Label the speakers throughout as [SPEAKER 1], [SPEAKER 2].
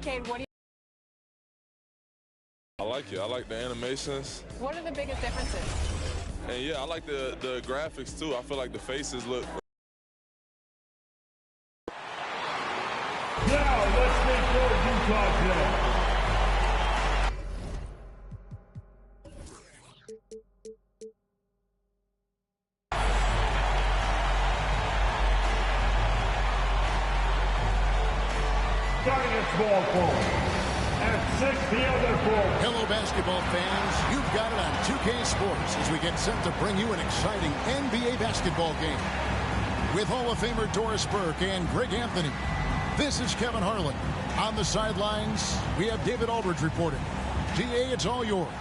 [SPEAKER 1] Cade, what do you...
[SPEAKER 2] I like it. I like the animations.
[SPEAKER 1] What are the biggest differences?
[SPEAKER 2] And yeah, I like the graphics too. I feel like the faces look...
[SPEAKER 3] Now let's make your Utah Jazz. Starting at small forward. At 6, the other forward.
[SPEAKER 4] Hello, basketball fans. You've got it on 2K Sports as we get set to bring you an exciting NBA basketball game. With Hall of Famer Doris Burke and Greg Anthony. This is Kevin Harlan. On the sidelines, we have David Aldridge reporting. DA, it's all yours.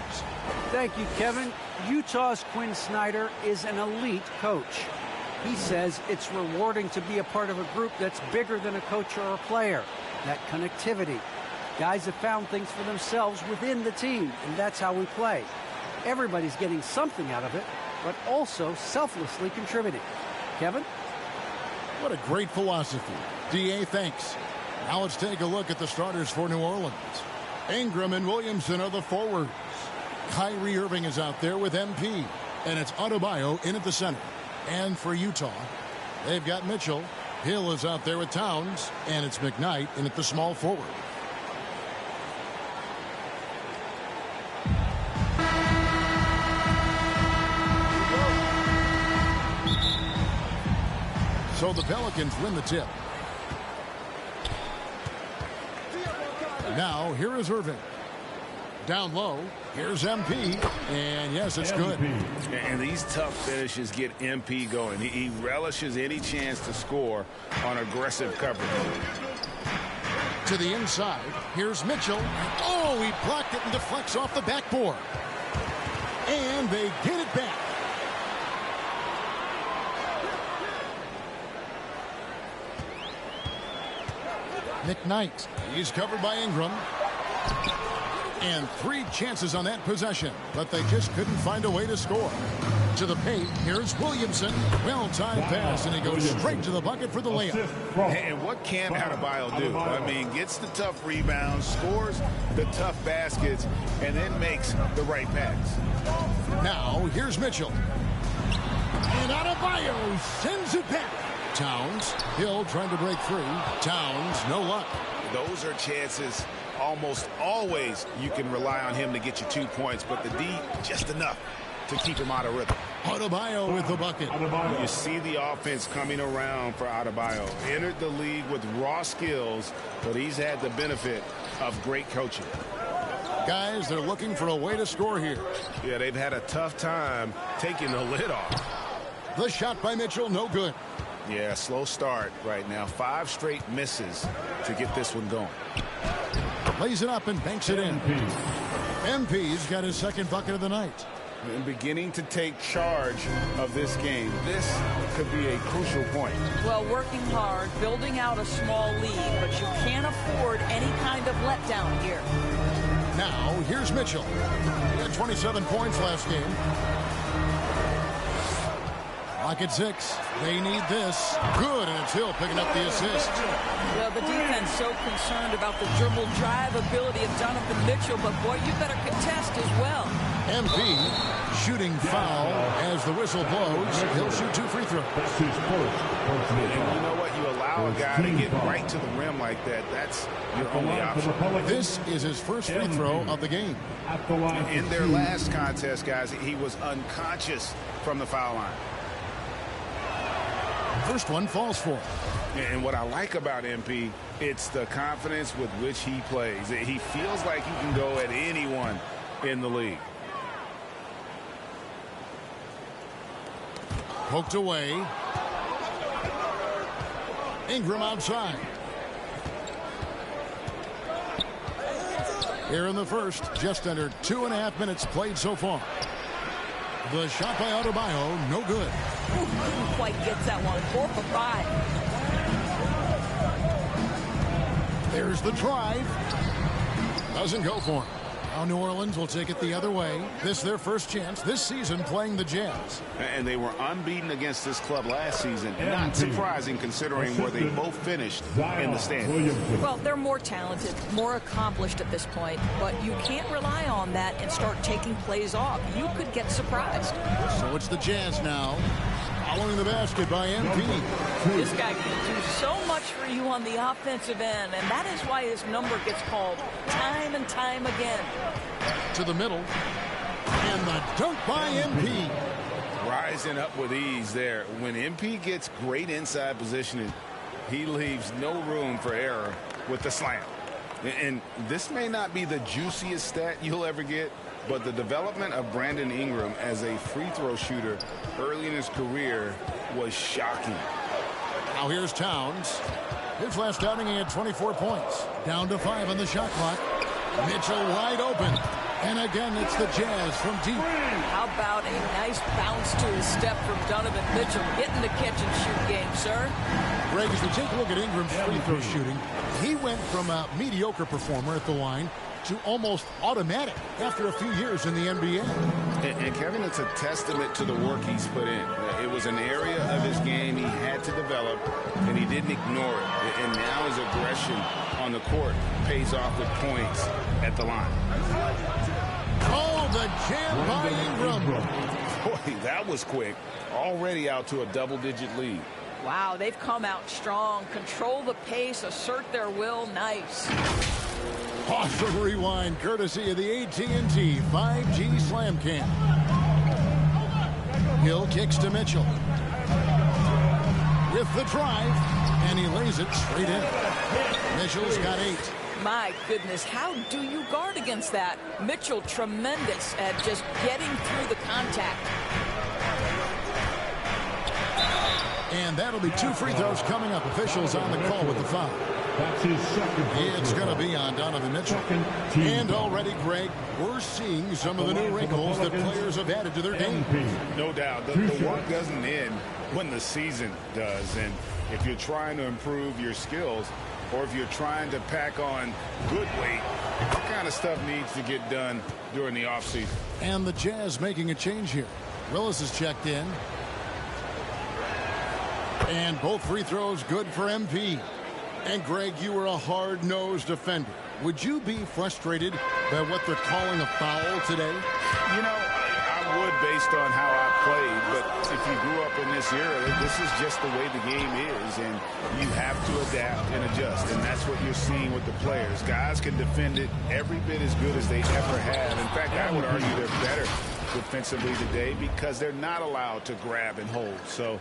[SPEAKER 5] Thank you, Kevin. Utah's Quinn Snyder is an elite coach. He says it's rewarding to be a part of a group that's bigger than a coach or a player. That connectivity. Guys have found things for themselves within the team, and that's how we play. Everybody's getting something out of it, but also selflessly contributing. Kevin?
[SPEAKER 4] What a great philosophy. DA, thanks. Now let's take a look at the starters for New Orleans. Ingram and Williamson are the forwards. Kyrie Irving is out there with MP, and it's Adebayo in at the center. And for Utah, they've got Mitchell. Hill is out there with Towns, and it's McKnight in at the small forward. So the Pelicans win the tip. Now, here is Irving. Down low, here's MP, and yes, it's good.
[SPEAKER 6] And these tough finishes get MP going. He relishes any chance to score on aggressive coverage.
[SPEAKER 4] To the inside, here's Mitchell. Oh, he blocked it and deflects off the backboard. And they get it back. McKnight, he's covered by Ingram. And 3 chances on that possession, but they just couldn't find a way to score. To the paint, here's Williamson. Well-timed pass, and he goes straight to the bucket for the layup.
[SPEAKER 6] And what can Adebayo do? I mean, gets the tough rebounds, scores the tough baskets, and then makes the right pass.
[SPEAKER 4] Now, here's Mitchell. And Adebayo sends it back. Towns, Hill trying to break free. Towns, no luck.
[SPEAKER 6] Those are chances almost always you can rely on him to get you 2 points, but the D, just enough to keep him out of rhythm.
[SPEAKER 4] Adebayo with the bucket.
[SPEAKER 6] You see the offense coming around for Adebayo. Entered the league with raw skills, but he's had the benefit of great coaching.
[SPEAKER 4] Guys, they're looking for a way to score here.
[SPEAKER 6] Yeah, they've had a tough time taking the lid off.
[SPEAKER 4] The shot by Mitchell, no good.
[SPEAKER 6] Yeah, slow start right now. 5 straight misses to get this one going.
[SPEAKER 4] Lays it up and banks it in. MP's got his second bucket of the night.
[SPEAKER 6] And beginning to take charge of this game. This could be a crucial point.
[SPEAKER 7] Well, working hard, building out a small lead, but you can't afford any kind of letdown here.
[SPEAKER 4] Now, here's Mitchell. He had 27 points last game. Lock at 6. They need this. Good, and it's Hill picking up the assist.
[SPEAKER 7] Well, the defense so concerned about the dribble drive ability of Donovan Mitchell, but boy, you better contest as well.
[SPEAKER 4] MP shooting foul as the whistle blows. He'll shoot 2 free throws.
[SPEAKER 6] And you know what? You allow a guy to get right to the rim like that. That's your only option.
[SPEAKER 4] This is his first free throw of the game.
[SPEAKER 6] In their last contest, guys, he was unconscious from the foul line.
[SPEAKER 4] First one falls for him.
[SPEAKER 6] And what I like about MP, it's the confidence with which he plays. He feels like he can go at anyone in the league.
[SPEAKER 4] Poked away. Ingram outside. Here in the first, just under 2.5 minutes played so far. The shot by Adebayo, no good.
[SPEAKER 7] Ooh, didn't quite get that one. 4 for 5.
[SPEAKER 4] There's the drive. Doesn't go for him. Now New Orleans will take it the other way. This is their first chance this season playing the Jazz.
[SPEAKER 6] And they were unbeaten against this club last season. Not surprising considering where they both finished in the standings.
[SPEAKER 7] Well, they're more talented, more accomplished at this point, but you can't rely on that and start taking plays off. You could get surprised.
[SPEAKER 4] So it's the Jazz now. Following the basket by MP.
[SPEAKER 7] This guy can do so much for you on the offensive end, and that is why his number gets called time and time again.
[SPEAKER 4] To the middle. And the dunk by MP.
[SPEAKER 6] Rising up with ease there. When MP gets great inside positioning, he leaves no room for error with the slam. And this may not be the juiciest stat you'll ever get, but the development of Brandon Ingram as a free throw shooter early in his career was shocking.
[SPEAKER 4] Now here's Towns. His last outing, he had 24 points. Down to 5 on the shot clock. Mitchell wide open. And again, it's the Jazz from deep.
[SPEAKER 7] How about a nice bounce to his step from Donovan Mitchell? Getting the catch and shoot game, sir.
[SPEAKER 4] Greg, as we take a look at Ingram's free throw shooting, he went from a mediocre performer at the line to almost automatic after a few years in the NBA.
[SPEAKER 6] And Kevin, it's a testament to the work he's put in. It was an area of his game he had to develop, and he didn't ignore it. And now his aggression on the court pays off with points at the line.
[SPEAKER 4] Oh, the jam by Ingram.
[SPEAKER 6] Boy, that was quick. Already out to a double-digit lead.
[SPEAKER 7] Wow, they've come out strong. Control the pace, assert their will. Nice.
[SPEAKER 4] Awesome rewind, courtesy of the AT&T 5G Slam Cam. Hill kicks to Mitchell. With the drive, and he lays it straight in. Mitchell's got 8.
[SPEAKER 7] My goodness, how do you guard against that? Mitchell tremendous at just getting through the contact.
[SPEAKER 4] And that'll be 2 free throws coming up. Officials on the call with the foul.
[SPEAKER 3] That's his second.
[SPEAKER 4] It's going to be on Donovan Mitchell. And already, Greg, we're seeing some of the new wrinkles that players have added to their game.
[SPEAKER 6] No doubt. The work doesn't end when the season does. And if you're trying to improve your skills, or if you're trying to pack on good weight, that kind of stuff needs to get done during the offseason.
[SPEAKER 4] And the Jazz making a change here. Willis is checked in. And both free throws good for MP. And Greg, you were a hard-nosed defender. Would you be frustrated by what they're calling a foul today?
[SPEAKER 6] You know, I would based on how I played, but if you grew up in this era, this is just the way the game is, and you have to adapt and adjust, and that's what you're seeing with the players. Guys can defend it every bit as good as they ever have. In fact, I would argue they're better defensively today because they're not allowed to grab and hold. So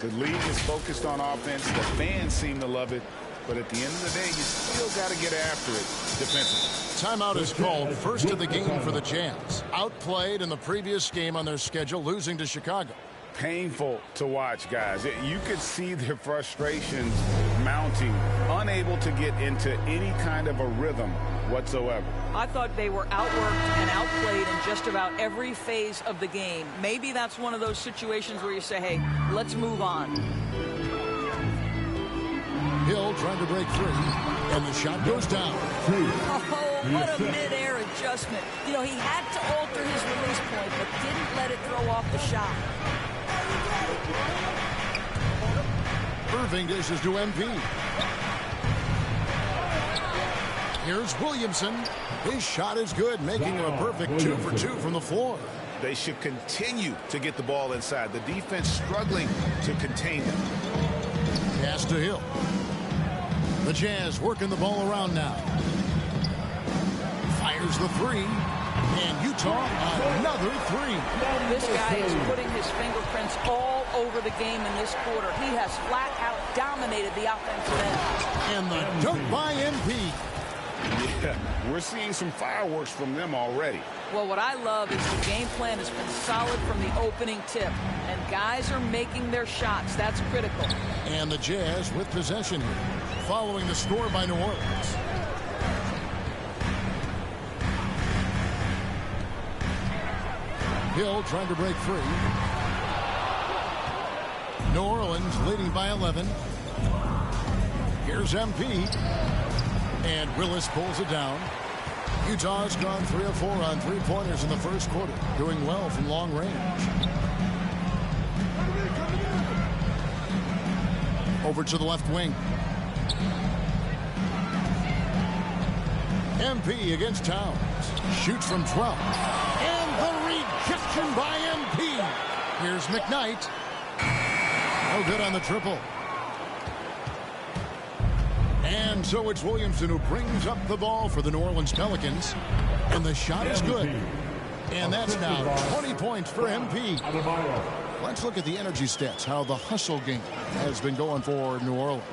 [SPEAKER 6] the league is focused on offense. The fans seem to love it. But at the end of the day, you still got to get after it defensively.
[SPEAKER 4] Timeout is called. First of the game for the Jazz. Outplayed in the previous game on their schedule, losing to Chicago.
[SPEAKER 6] Painful to watch, guys. You could see their frustrations mounting, unable to get into any kind of a rhythm whatsoever.
[SPEAKER 7] I thought they were outworked and outplayed in just about every phase of the game. Maybe that's one of those situations where you say, hey, let's move on.
[SPEAKER 4] Hill trying to break free, and the shot goes down.
[SPEAKER 7] Oh, what a mid-air adjustment. You know, he had to alter his release point, but didn't let it throw off the shot.
[SPEAKER 4] Irving dishes to MP. Here's Williamson. His shot is good, making him a perfect 2 for 2 from the floor.
[SPEAKER 6] They should continue to get the ball inside. The defense struggling to contain them.
[SPEAKER 4] Pass to Hill. The Jazz working the ball around now. Fires the 3. And Utah, another 3.
[SPEAKER 7] This guy is putting his fingerprints all over the game in this quarter. He has flat out dominated the offensive end.
[SPEAKER 4] And the dunk by MP.
[SPEAKER 6] Yeah, we're seeing some fireworks from them already.
[SPEAKER 7] Well, what I love is the game plan has been solid from the opening tip. And guys are making their shots. That's critical.
[SPEAKER 4] And the Jazz with possession here, following the score by New Orleans. Hill trying to break free. New Orleans leading by 11. Here's MP. And Willis pulls it down. Utah's gone 3 of 4 on three-pointers in the first quarter, doing well from long range. Over to the left wing. MP against Towns. Shoots from 12. And the rejection by MP. Here's McKnight. No good on the triple. And so it's Williamson who brings up the ball for the New Orleans Pelicans. And the shot is good. And that's now 20 points for MP. Let's look at the energy stats, how the hustle game has been going for New Orleans.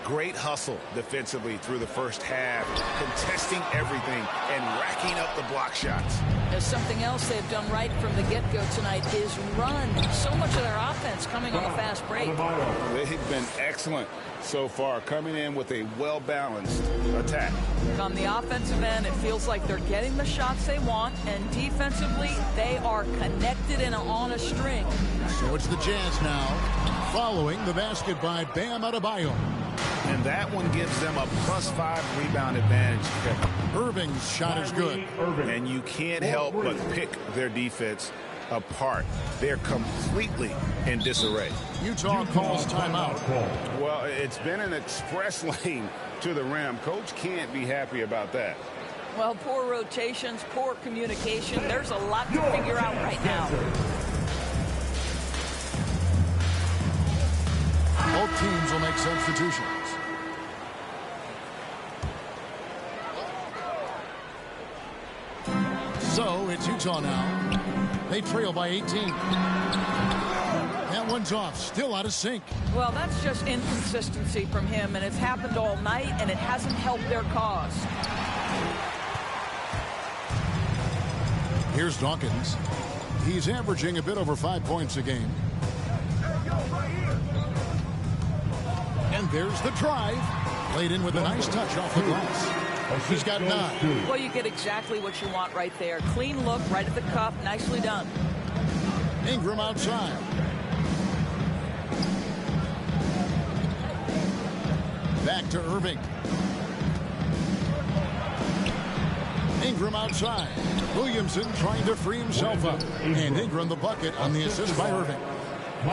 [SPEAKER 6] Great hustle defensively through the first half, contesting everything and racking up the block shots.
[SPEAKER 7] There's something else they've done right from the get-go tonight is run. So much of their offense coming on the fast break.
[SPEAKER 6] They've been excellent so far, coming in with a well-balanced attack.
[SPEAKER 7] On the offensive end, it feels like they're getting the shots they want, and defensively, they are connected and on a string.
[SPEAKER 4] So it's the Jazz now, following the basket by Bam Adebayo.
[SPEAKER 6] And that one gives them a +5 rebound advantage.
[SPEAKER 4] Irving's shot is good.
[SPEAKER 6] And you can't help but pick their defense apart. They're completely in disarray.
[SPEAKER 4] Utah calls timeout.
[SPEAKER 6] Well, it's been an express lane to the rim. Coach can't be happy about that.
[SPEAKER 7] Well, poor rotations, poor communication. There's a lot to figure out right now.
[SPEAKER 4] Both teams will make substitutions. So it's Utah now. They trail by 18. That one's off, still out of sync.
[SPEAKER 7] Well, that's just inconsistency from him, and it's happened all night, and it hasn't helped their cause.
[SPEAKER 4] Here's Dawkins. He's averaging a bit over 5 points a game. And there's the drive. Laid in with a nice touch off the glass. He's got 9.
[SPEAKER 7] Well, you get exactly what you want right there. Clean look right at the cup. Nicely done.
[SPEAKER 4] Ingram outside. Back to Irving. Ingram outside. Williamson trying to free himself up. And Ingram the bucket on the assist by Irving.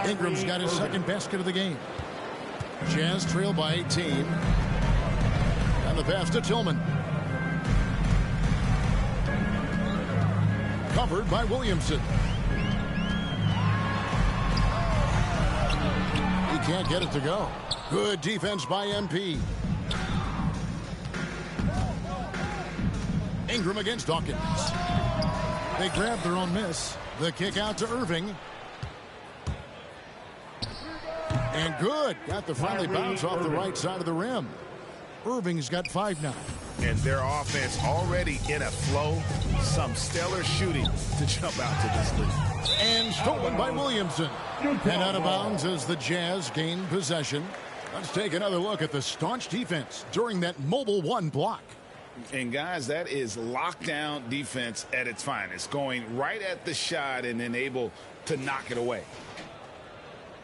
[SPEAKER 4] Ingram's got his second basket of the game. Jazz trail by 18. And the pass to Tillman. Covered by Williamson. He can't get it to go. Good defense by MP. Ingram against Dawkins. They grab their own miss. The kick out to Irving. And good. Got the friendly bounce off the right side of the rim. Irving's got 5 now.
[SPEAKER 6] And their offense already in a flow. Some stellar shooting to jump out to this lead.
[SPEAKER 4] And stolen by Williamson. And out of bounds as the Jazz gain possession. Let's take another look at the staunch defense during that mobile 1 block.
[SPEAKER 6] And guys, that is lockdown defense at its finest. Going right at the shot and then able to knock it away.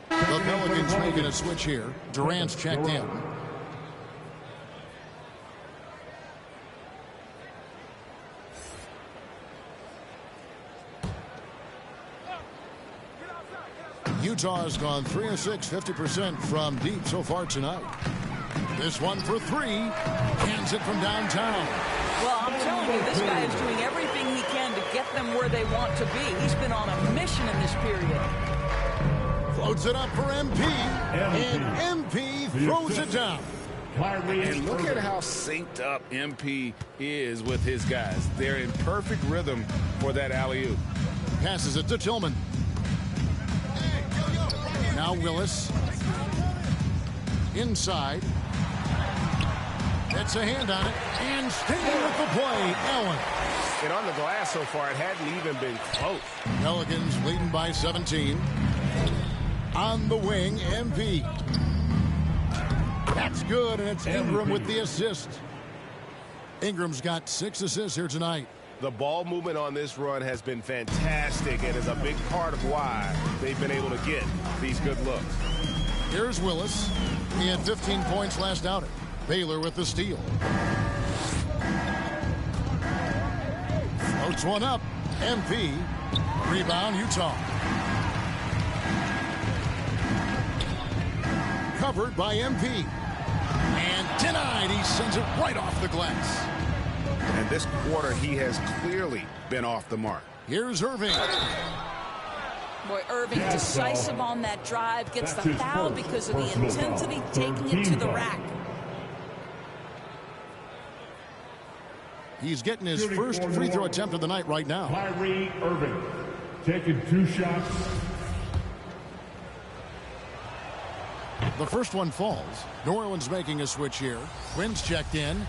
[SPEAKER 4] The Pelicans making a switch here. Durant's checked in. Utah has gone 3 of 6, 50% from deep so far tonight. This one for 3. Hands it from downtown.
[SPEAKER 7] Well, I'm telling you, this guy is doing everything he can to get them where they want to be. He's been on a mission in this period.
[SPEAKER 4] Floats it up for MP. And MP throws it down.
[SPEAKER 6] And look at how synced up MP is with his guys. They're in perfect rhythm for that alley-oop.
[SPEAKER 4] Passes it to Tillman. Now Willis. Inside. Gets a hand on it. And staying with the play, Allen.
[SPEAKER 6] And on the glass so far, it hadn't even been close.
[SPEAKER 4] Pelicans leading by 17. On the wing, MP. That's good, and it's Ingram with the assist. Ingram's got 6 assists here tonight.
[SPEAKER 1] The ball movement on this run has been fantastic and is a big part of why they've been able to get these good looks.
[SPEAKER 4] Here's Willis. He had 15 points last outing. Baylor with the steal. Floats one up. MP. Rebound, Utah. Covered by MP. And denied. He sends it right off the glass.
[SPEAKER 6] And this quarter, he has clearly been off the mark.
[SPEAKER 4] Here's Irving.
[SPEAKER 7] Boy, Irving decisive on that drive, gets the foul because of the intensity, taking it to the rack.
[SPEAKER 4] He's getting his first free throw attempt of the night right now.
[SPEAKER 3] Kyrie Irving taking 2 shots.
[SPEAKER 4] The first one falls. New Orleans making a switch here. Quinn's checked in.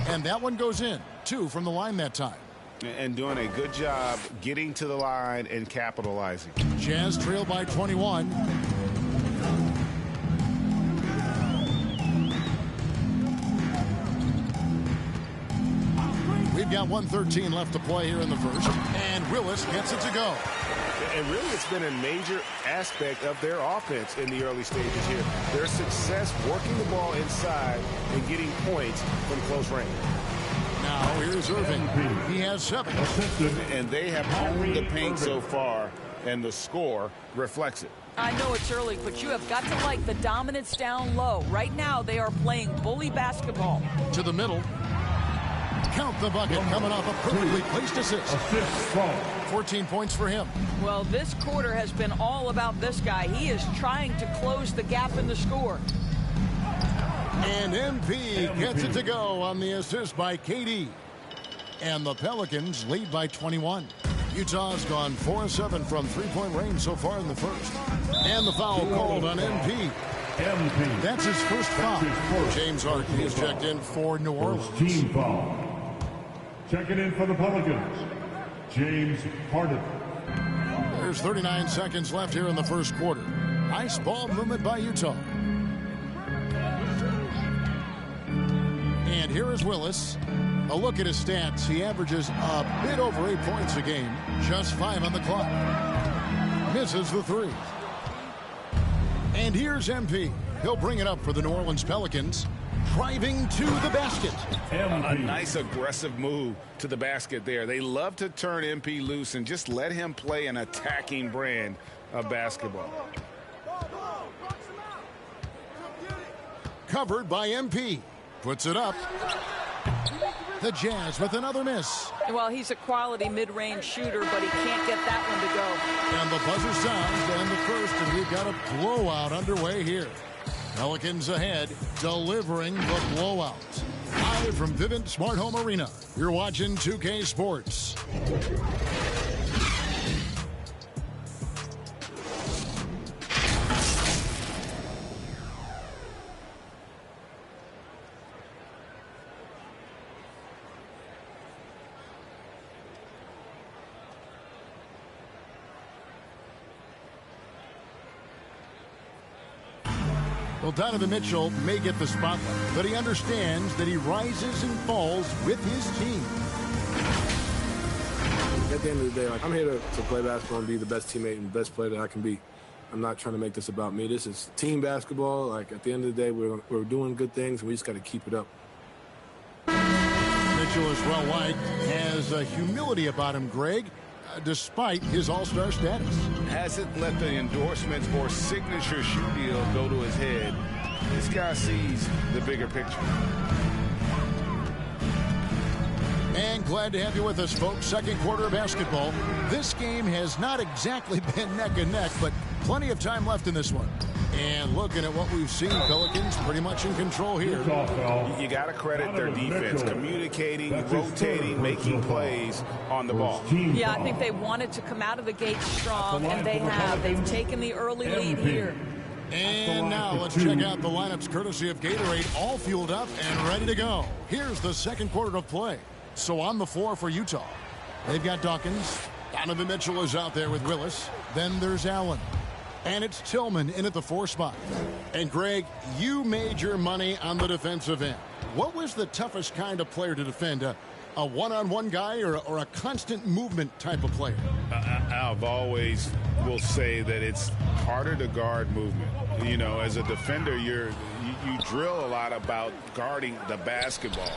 [SPEAKER 4] And that one goes in. 2 from the line that time.
[SPEAKER 6] And doing a good job getting to the line and capitalizing.
[SPEAKER 4] Jazz trail by 21. We've got 1:13 left to play here in the first. And Willis gets it to go.
[SPEAKER 6] And really, it's been a major aspect of their offense in the early stages here. Their success working the ball inside and getting points from close range.
[SPEAKER 4] Now here's Irving. He has 7.
[SPEAKER 6] And they have owned the paint so far, and the score reflects it.
[SPEAKER 7] I know it's early, but you have got to like the dominance down low. Right now, they are playing bully basketball.
[SPEAKER 4] To the middle. Count the bucket coming off a perfectly placed assist. 14 points for him.
[SPEAKER 7] Well, this quarter has been all about this guy. He is trying to close the gap in the score.
[SPEAKER 4] And MP gets it to go on the assist by KD. And the Pelicans lead by 21. Utah's gone 4-7 from three-point range so far in the first. And the foul called on MP. That's his first foul. James Harden is checked in for New Orleans.
[SPEAKER 3] Team foul. Checking in for the Pelicans, James Harden.
[SPEAKER 4] There's 39 seconds left here in the first quarter. Ice ball movement by Utah. And here is Willis. A look at his stats. He averages a bit over 8 points a game. Just 5 on the clock. Misses the 3. And here's MP. He'll bring it up for the New Orleans Pelicans. Driving to the basket.
[SPEAKER 6] A nice aggressive move to the basket there. They love to turn MP loose and just let him play an attacking brand of basketball.
[SPEAKER 4] Covered by MP. Puts it up. The Jazz with another miss.
[SPEAKER 7] Well, he's a quality mid-range shooter, but he can't get that one to go.
[SPEAKER 4] And the buzzer sounds and the first, and we've got a blowout underway here. Pelicans ahead, delivering the blowout. Live from Vivint Smart Home Arena, you're watching 2K Sports. Well, Donovan Mitchell may get the spotlight, but he understands that he rises and falls with his team.
[SPEAKER 8] At the end of the day, I'm here to play basketball and be the best teammate and best player that I can be. I'm not trying to make this about me. This is team basketball. At the end of the day, we're doing good things, and we just got to keep it up.
[SPEAKER 4] Mitchell is well liked, has a humility about him, Greg, despite his all-star status.
[SPEAKER 6] Hasn't let the endorsements or signature shoe deal go to his head. This guy sees the bigger picture.
[SPEAKER 4] And glad to have you with us, folks. Second quarter of basketball. This game has not exactly been neck and neck, but plenty of time left in this one. And looking at what we've seen, Pelicans pretty much in control here.
[SPEAKER 6] You got to credit their defense, communicating, rotating, making plays on the ball.
[SPEAKER 7] Yeah, I think they wanted to come out of the gate strong, and they have. They've taken the early lead here.
[SPEAKER 4] And now let's check out the lineups courtesy of Gatorade, all fueled up and ready to go. Here's the second quarter of play. So on the floor for Utah, they've got Dawkins. Donovan Mitchell is out there with Willis. Then there's Allen. And it's Tillman in at the 4 spot. And Greg, you made your money on the defensive end. What was the toughest kind of player to defend? A one-on-one guy or a constant movement type of player?
[SPEAKER 6] I've always will say that it's harder to guard movement. You know, as a defender, you you drill a lot about guarding the basketball.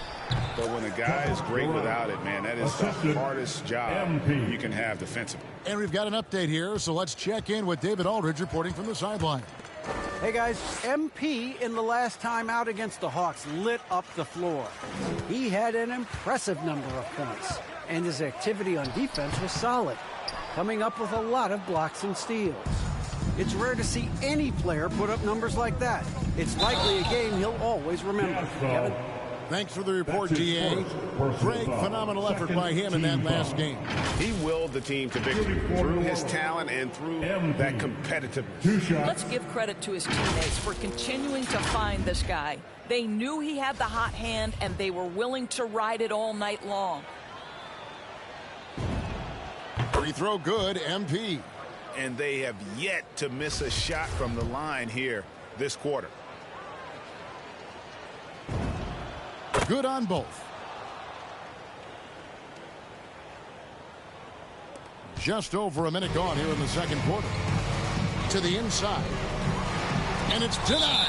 [SPEAKER 6] But when a guy is great without it, man, that is the hardest job you can have defensively.
[SPEAKER 4] And we've got an update here, so let's check in with David Aldridge reporting from the sideline.
[SPEAKER 5] Hey, guys, MP in the last time out against the Hawks lit up the floor. He had an impressive number of points, and his activity on defense was solid, coming up with a lot of blocks and steals. It's rare to see any player put up numbers like that. It's likely a game he'll always remember. Kevin?
[SPEAKER 4] Thanks for the report, D.A. Greg, phenomenal effort by him in that last game.
[SPEAKER 6] He willed the team to victory through his talent and through that competitiveness.
[SPEAKER 7] Let's give credit to his teammates for continuing to find this guy. They knew he had the hot hand, and they were willing to ride it all night long.
[SPEAKER 4] Free throw good, MP.
[SPEAKER 6] And they have yet to miss a shot from the line here this quarter.
[SPEAKER 4] Good on both. Just over a minute gone here in the second quarter. To the inside. And it's denied.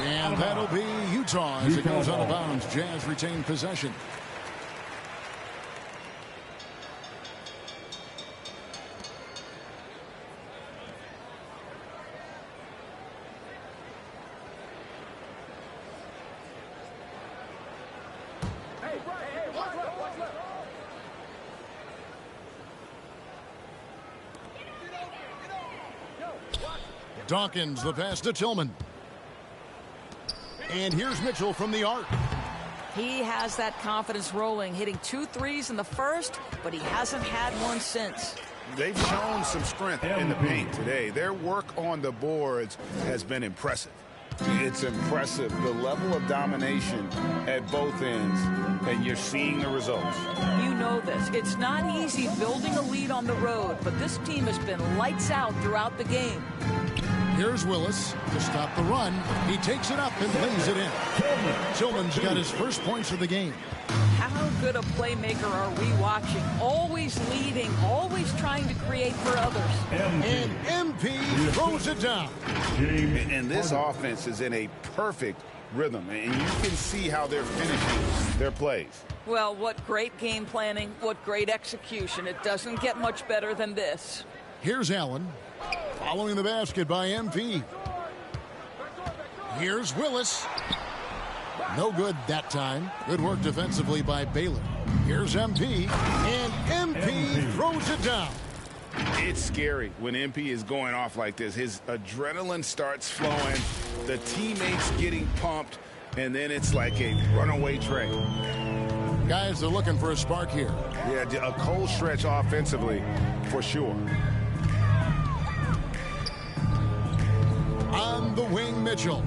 [SPEAKER 4] And that'll be Utah as it goes out of bounds. Jazz retain possession. Dawkins, the pass to Tillman. And here's Mitchell from the arc.
[SPEAKER 7] He has that confidence rolling, hitting 2 threes in the first, but he hasn't had one since.
[SPEAKER 6] They've shown some strength in the paint today. Their work on the boards has been impressive. It's impressive, the level of domination at both ends, and you're seeing the results.
[SPEAKER 7] You know this. It's not easy building a lead on the road, but this team has been lights out throughout the game.
[SPEAKER 4] Here's Willis to stop the run. He takes it up and lays it in. Tillman's got his first points of the game.
[SPEAKER 7] How good a playmaker are we watching? Always leading, always trying to create for others.
[SPEAKER 4] And MP throws it down.
[SPEAKER 6] And this offense is in a perfect rhythm, and you can see how they're finishing their plays.
[SPEAKER 7] Well, what great game planning, what great execution. It doesn't get much better than this.
[SPEAKER 4] Here's Allen. Following the basket by MP. Here's Willis. No good that time. Good work defensively by Baylor. Here's MP. And MP throws it down.
[SPEAKER 6] It's scary when MP is going off like this. His adrenaline starts flowing. The teammates getting pumped. And then it's like a runaway train.
[SPEAKER 4] Guys are looking for a spark here.
[SPEAKER 6] Yeah, a cold stretch offensively for sure.
[SPEAKER 4] On the wing, Mitchell.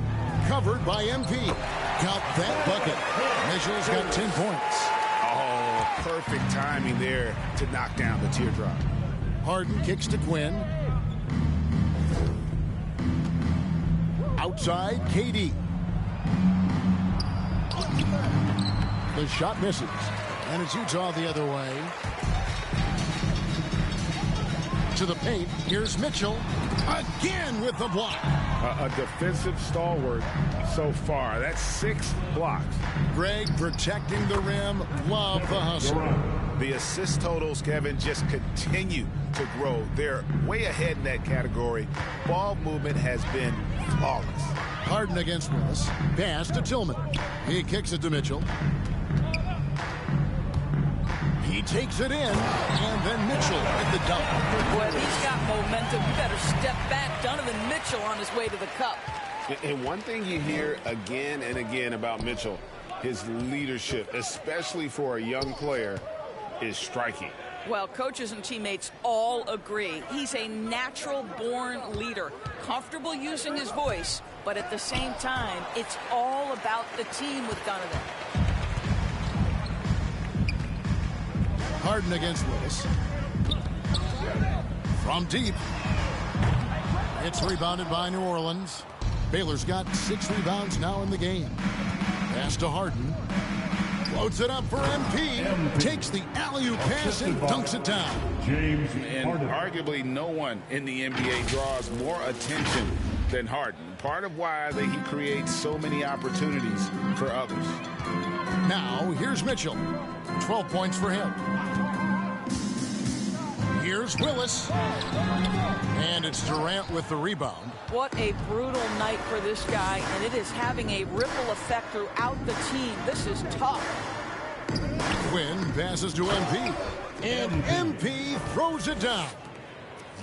[SPEAKER 4] Covered by MP. Got that bucket. Mitchell's got 10 points.
[SPEAKER 6] Oh, perfect timing there to knock down the teardrop.
[SPEAKER 4] Harden kicks to Quinn. Outside, KD. The shot misses. And it's Utah the other way. To the paint. Here's Mitchell. Again with the block.
[SPEAKER 6] A defensive stalwart so far. That's 6 blocks.
[SPEAKER 4] Greg protecting the rim. Love the hustle.
[SPEAKER 6] The assist totals, Kevin, just continue to grow. They're way ahead in that category. Ball movement has been flawless.
[SPEAKER 4] Harden against Willis. Pass to Tillman. He kicks it to Mitchell. He takes it in, and then Mitchell at the dunk.
[SPEAKER 7] Well, he's got momentum. You better step back. Donovan Mitchell on his way to the cup.
[SPEAKER 6] And one thing you hear again and again about Mitchell, his leadership, especially for a young player, is striking.
[SPEAKER 7] Well, coaches and teammates all agree. He's a natural-born leader, comfortable using his voice, but at the same time, it's all about the team with Donovan.
[SPEAKER 4] Harden against Willis. From deep. It's rebounded by New Orleans. Baylor's got 6 rebounds now in the game. Pass to Harden. Floats it up for MP. Takes the alley-oop pass and dunks it down.
[SPEAKER 6] And arguably no one in the NBA draws more attention than Harden. Part of why he creates so many opportunities for others.
[SPEAKER 4] Now, here's Mitchell. 12 points for him. Here's Willis. And it's Durant with the rebound.
[SPEAKER 7] What a brutal night for this guy, and it is having a ripple effect throughout the team. This is tough.
[SPEAKER 4] Quinn passes to MP. And MP throws it down.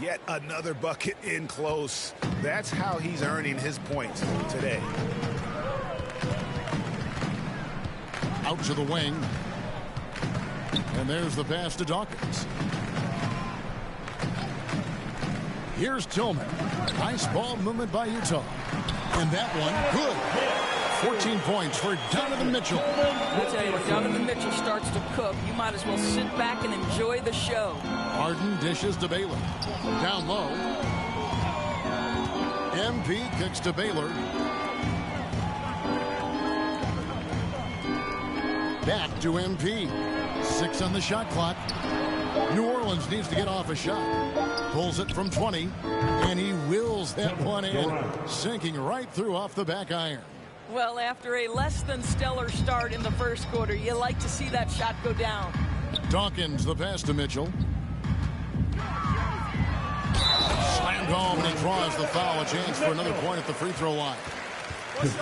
[SPEAKER 6] Yet another bucket in close. That's how he's earning his points today.
[SPEAKER 4] Out to the wing. And there's the pass to Dawkins. Here's Tillman. Nice ball movement by Utah. And that one, good. 14 points for Donovan Mitchell.
[SPEAKER 7] I tell you, when Donovan Mitchell starts to cook, you might as well sit back and enjoy the show.
[SPEAKER 4] Harden dishes to Baylor. Down low. MP kicks to Baylor. Back to MP. 6 on the shot clock. New Orleans needs to get off a shot. Pulls it from 20. And he wills that one in. Sinking right through off the back iron.
[SPEAKER 7] Well, after a less than stellar start in the first quarter, you like to see that shot go down.
[SPEAKER 4] Dawkins, the pass to Mitchell. Slammed home, and he draws the foul. A chance for another point at the free throw line. It's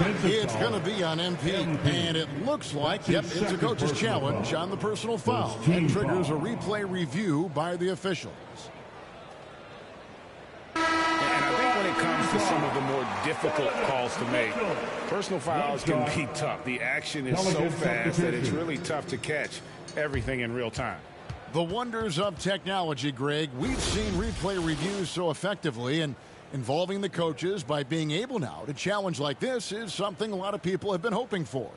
[SPEAKER 4] going to be on MP, and it looks like, yep, it's a coach's challenge on the personal foul. And triggers a replay review by the officials.
[SPEAKER 6] And I think when it comes to some of the more difficult calls to make, personal fouls can be tough. The action is so fast that it's really tough to catch everything in real time.
[SPEAKER 4] The wonders of technology, Greg. We've seen replay reviews so effectively, and involving the coaches by being able now to challenge like this is something a lot of people have been hoping for.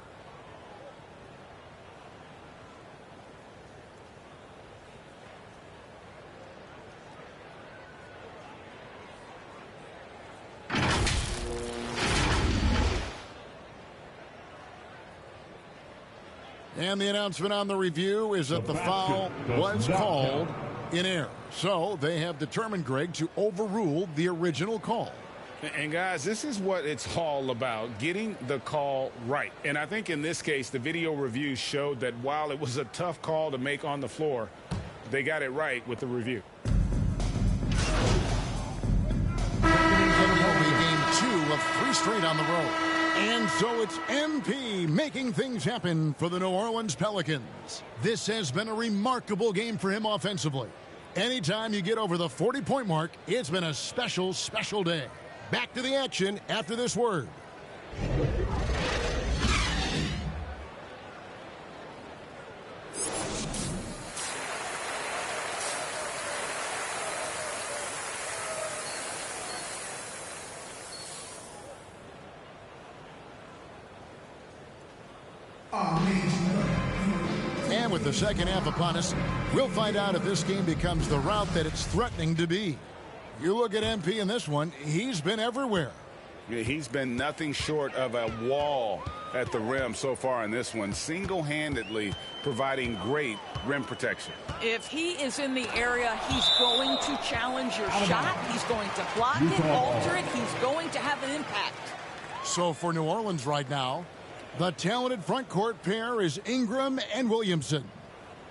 [SPEAKER 4] And the announcement on the review is that the foul was called in error. So they have determined, Greg, to overrule the original call.
[SPEAKER 6] And guys, this is what it's all about, getting the call right. And I think in this case, the video review showed that while it was a tough call to make on the floor, they got it right with the review.
[SPEAKER 4] Game 2 of 3 straight on the road. And so it's MP making things happen for the New Orleans Pelicans. This has been a remarkable game for him offensively. Anytime you get over the 40-point mark, it's been a special, special day. Back to the action after this word. And with the second half upon us, we'll find out if this game becomes the route that it's threatening to be. You look at MP in this one, he's been everywhere.
[SPEAKER 6] Yeah, he's been nothing short of a wall at the rim so far in this one, single-handedly providing great rim protection.
[SPEAKER 7] If he is in the area, he's going to challenge your shot. He's going to block it, alter it. He's going to have an impact.
[SPEAKER 4] So for New Orleans right now, the talented front court pair is Ingram and Williamson.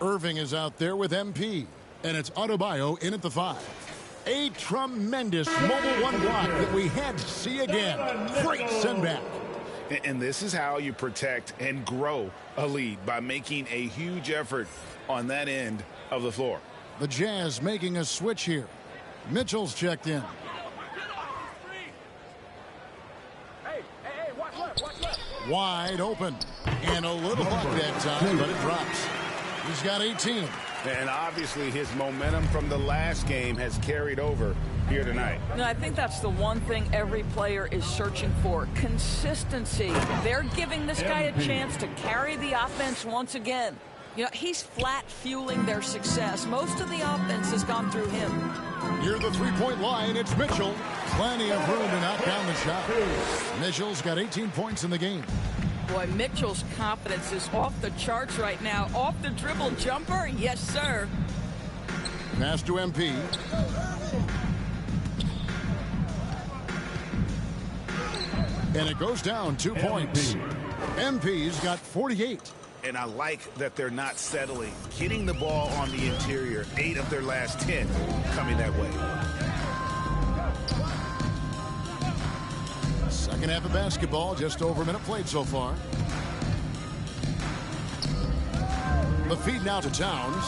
[SPEAKER 4] Irving is out there with MP, and it's Adebayo in at the 5. A tremendous mobile one block that we had to see again. Great send back.
[SPEAKER 6] And this is how you protect and grow a lead, by making a huge effort on that end of the floor.
[SPEAKER 4] The Jazz making a switch here. Mitchell's checked in. Wide open. And a little luck that time, but it drops. He's got 18.
[SPEAKER 6] And obviously his momentum from the last game has carried over here tonight.
[SPEAKER 7] No, I think that's the one thing every player is searching for. Consistency. They're giving this guy a chance to carry the offense once again. You know, he's flat fueling their success. Most of the offense has gone through him.
[SPEAKER 4] Near the three-point line, it's Mitchell. Plenty of room to knock down the shot. Mitchell's got 18 points in the game.
[SPEAKER 7] Boy, Mitchell's confidence is off the charts right now. Off the dribble jumper, yes, sir.
[SPEAKER 4] Pass to MP. And it goes down 2 points. MP's got 48.
[SPEAKER 6] And I like that they're not settling. Getting the ball on the interior, 8 of their last 10 coming that way.
[SPEAKER 4] Second half of basketball, just over a minute played so far. The feed now to Towns.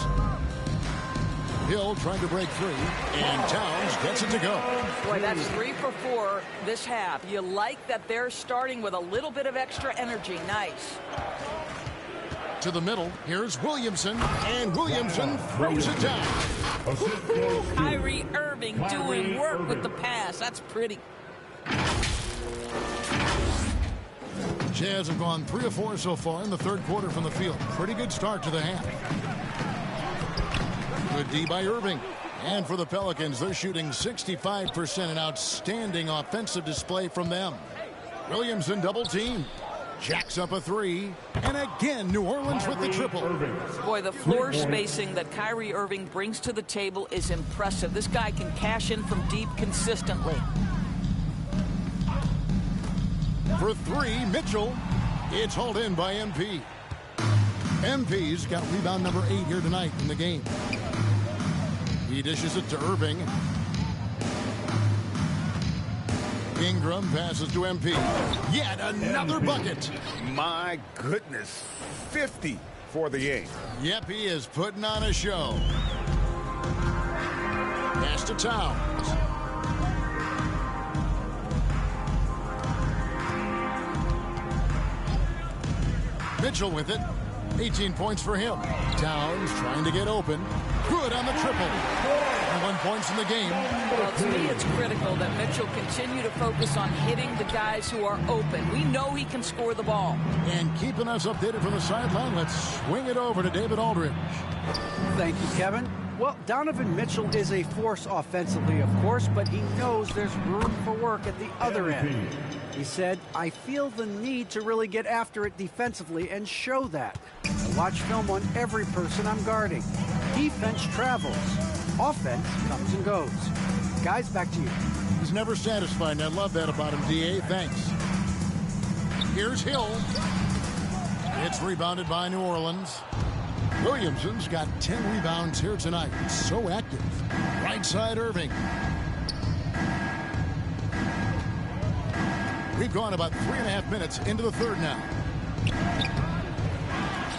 [SPEAKER 4] Hill trying to break free, and Towns gets it to go.
[SPEAKER 7] Boy, that's 3 for 4 this half. You like that they're starting with a little bit of extra energy. Nice.
[SPEAKER 4] To the middle, here's Williamson, and Williamson throws it down.
[SPEAKER 7] Kyrie Irving doing work with the pass. That's pretty.
[SPEAKER 4] Jazz have gone 3 of 4 so far in the third quarter from the field. Pretty good start to the half. Good D by Irving. And for the Pelicans, they're shooting 65%, an outstanding offensive display from them. Williamson double team. Jacks up a 3. And again, New Orleans with the triple.
[SPEAKER 7] Boy, the floor spacing that Kyrie Irving brings to the table is impressive. This guy can cash in from deep consistently.
[SPEAKER 4] For 3, Mitchell. It's hauled in by MP. MP's got rebound number 8 here tonight in the game. He dishes it to Irving. Ingram passes to MP. Yet another bucket.
[SPEAKER 6] My goodness. 50 for the game.
[SPEAKER 4] Yep, he is putting on a show. Pass to Towns. Mitchell with it. 18 points for him. Towns trying to get open. Good on the triple. And 1 point in the game.
[SPEAKER 7] Well, to me, it's critical that Mitchell continue to focus on hitting the guys who are open. We know he can score the ball.
[SPEAKER 4] And keeping us updated from the sideline, let's swing it over to David Aldridge.
[SPEAKER 5] Thank you, Kevin. Well, Donovan Mitchell is a force offensively, of course, but he knows there's room for work at the other end. He said, I feel the need to really get after it defensively and show that. I watch film on every person I'm guarding. Defense travels. Offense comes and goes. Guys, back to you.
[SPEAKER 4] He's never satisfied, and I love that about him, D.A. Thanks. Here's Hill. It's rebounded by New Orleans. Williamson's got 10 rebounds here tonight. So active. Right side, Irving. We've gone about 3.5 minutes into the third now.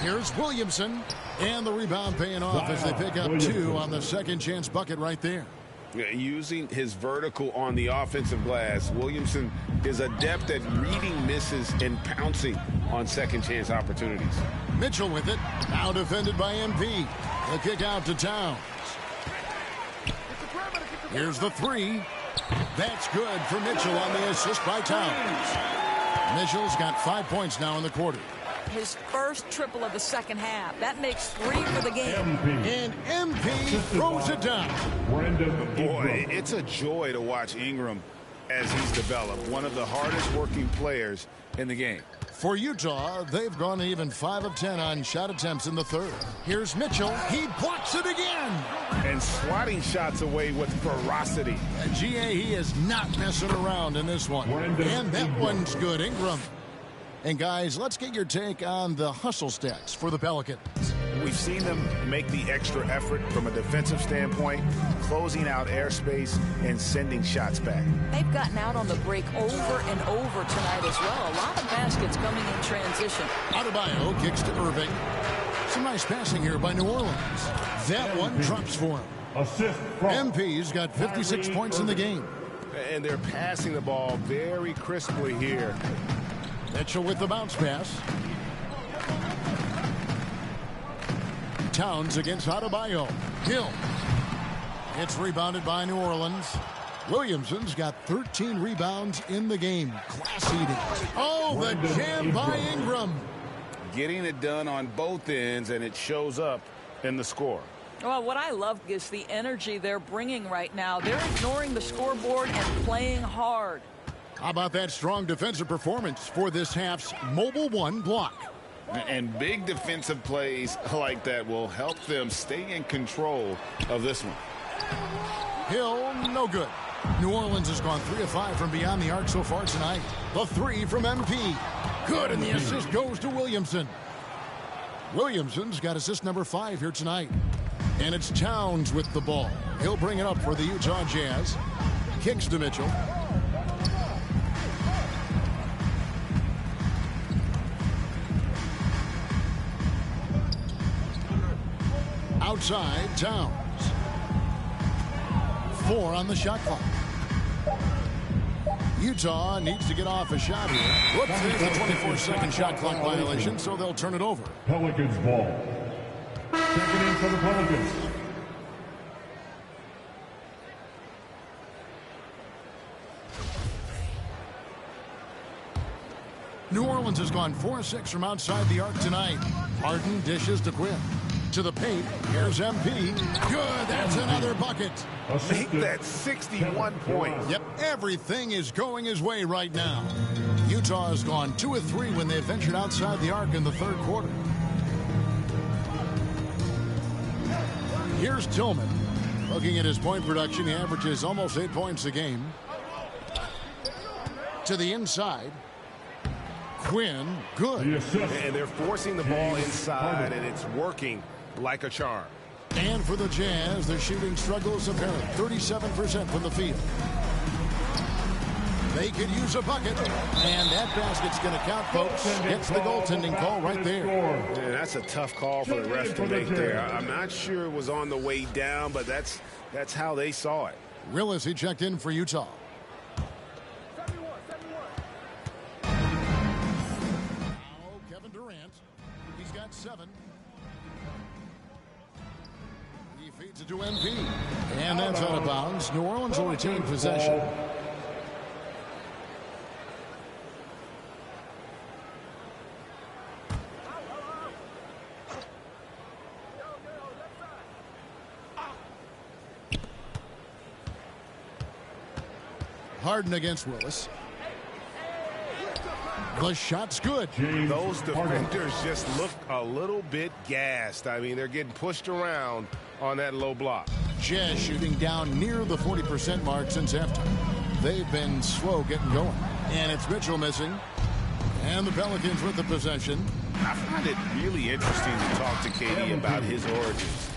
[SPEAKER 4] Here's Williamson. And the rebound paying off as they pick up 2 on the second chance bucket right there.
[SPEAKER 6] Using his vertical on the offensive glass, Williamson is adept at reading misses and pouncing on second chance opportunities.
[SPEAKER 4] Mitchell with it. Now defended by MP. The kick out to Towns. Here's the 3. That's good for Mitchell on the assist by Towns. Mitchell's got 5 points now in the quarter.
[SPEAKER 7] His first triple of the second half. That makes 3 for the game.
[SPEAKER 4] And MP throws it down.
[SPEAKER 6] Boy, it's a joy to watch Ingram as he's developed. One of the hardest working players in the game.
[SPEAKER 4] For Utah, they've gone even 5 of 10 on shot attempts in the third. Here's Mitchell. He blocks it again.
[SPEAKER 6] And swatting shots away with ferocity.
[SPEAKER 4] GA, he is not messing around in this one. And that one's good. Ingram. And guys, let's get your take on the hustle stats for the Pelicans.
[SPEAKER 6] We've seen them make the extra effort from a defensive standpoint, closing out airspace and sending shots back.
[SPEAKER 7] They've gotten out on the break over and over tonight as well. A lot of baskets coming in transition.
[SPEAKER 4] Adebayo kicks to Irving. Some nice passing here by New Orleans. That one drops for him. MP's got 56 points in the game.
[SPEAKER 1] And they're passing the ball very crisply here.
[SPEAKER 4] Mitchell with the bounce pass. Towns against Adebayo. Hill. It's rebounded by New Orleans. Williamson's got 13 rebounds in the game. Class eating. Oh, the jam by Ingram.
[SPEAKER 6] Getting it done on both ends, and it shows up in the score.
[SPEAKER 7] Well, what I love is the energy they're bringing right now. They're ignoring the scoreboard and playing hard.
[SPEAKER 4] How about that strong defensive performance for this half's mobile 1 block?
[SPEAKER 6] And big defensive plays like that will help them stay in control of this one.
[SPEAKER 4] Hill, no good. New Orleans has gone 3 of 5 from beyond the arc so far tonight. The 3 from MP. Good, and the assist goes to Williamson. Williamson's got assist number 5 here tonight. And it's Towns with the ball. He'll bring it up for the Utah Jazz. Kicks to Mitchell. Outside, Towns. 4 on the shot clock. Utah needs to get off a shot here. Whoops, there's a 24-second shot clock violation, so they'll turn it over.
[SPEAKER 3] Pelicans ball. Checking in for the Pelicans.
[SPEAKER 4] New Orleans has gone 4-6 from outside the arc tonight. Harden dishes to Quinn. To the paint. Here's MP. Good. That's another bucket.
[SPEAKER 1] Make that 61 points.
[SPEAKER 4] Yep. Everything is going his way right now. Utah has gone 2 of 3 when they ventured outside the arc in the third quarter. Here's Tillman. Looking at his point production, he averages almost 8 points a game. To the inside. Quinn, good.
[SPEAKER 1] And they're forcing the ball inside, and it's working like a charm.
[SPEAKER 4] And for the Jazz, their shooting struggles apparent. 37% from the field. They could use a bucket. And that basket's going to count, folks. Gets the goaltending call right there.
[SPEAKER 1] Yeah, that's a tough call for the ref to make there. I'm not sure it was on the way down, but that's how they saw it.
[SPEAKER 4] Willis, he checked in for Utah. Kevin Durant. He's got 7. He feeds it to MP. And that's out of bounds. New Orleans will retain possession. Harden against Willis. The shot's good.
[SPEAKER 1] Those defenders just look a little bit gassed. I mean, they're getting pushed around on that low block.
[SPEAKER 4] Jazz shooting down near the 40% mark since halftime. They've been slow getting going. And it's Mitchell missing. And the Pelicans with the possession.
[SPEAKER 6] I find it really interesting to talk to KD about his origins.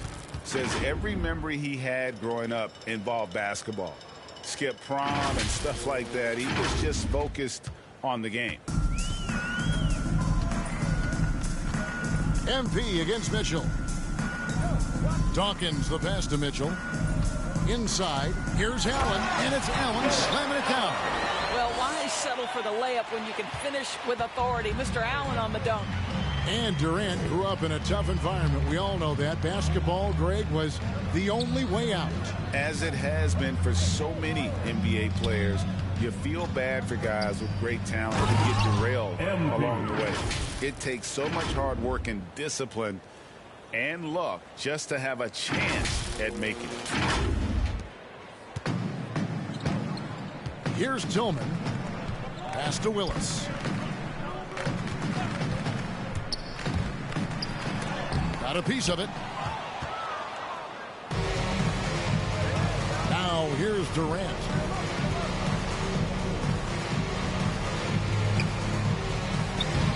[SPEAKER 6] Says every memory he had growing up involved basketball. Skip prom and stuff like that. He was just focused on the game.
[SPEAKER 4] MP against Mitchell. Dawkins the pass to Mitchell. Inside. Here's Allen. And it's Allen slamming it down.
[SPEAKER 7] Well, why settle for the layup when you can finish with authority? Mr. Allen on the dunk.
[SPEAKER 4] And Durant grew up in a tough environment. We all know that. Basketball, Greg, was the only way out.
[SPEAKER 6] As it has been for so many NBA players, you feel bad for guys with great talent who get derailed along the way. It takes so much hard work and discipline and luck just to have a chance at making it.
[SPEAKER 4] Here's Tillman. Pass to Willis. Got a piece of it. Now here's Durant.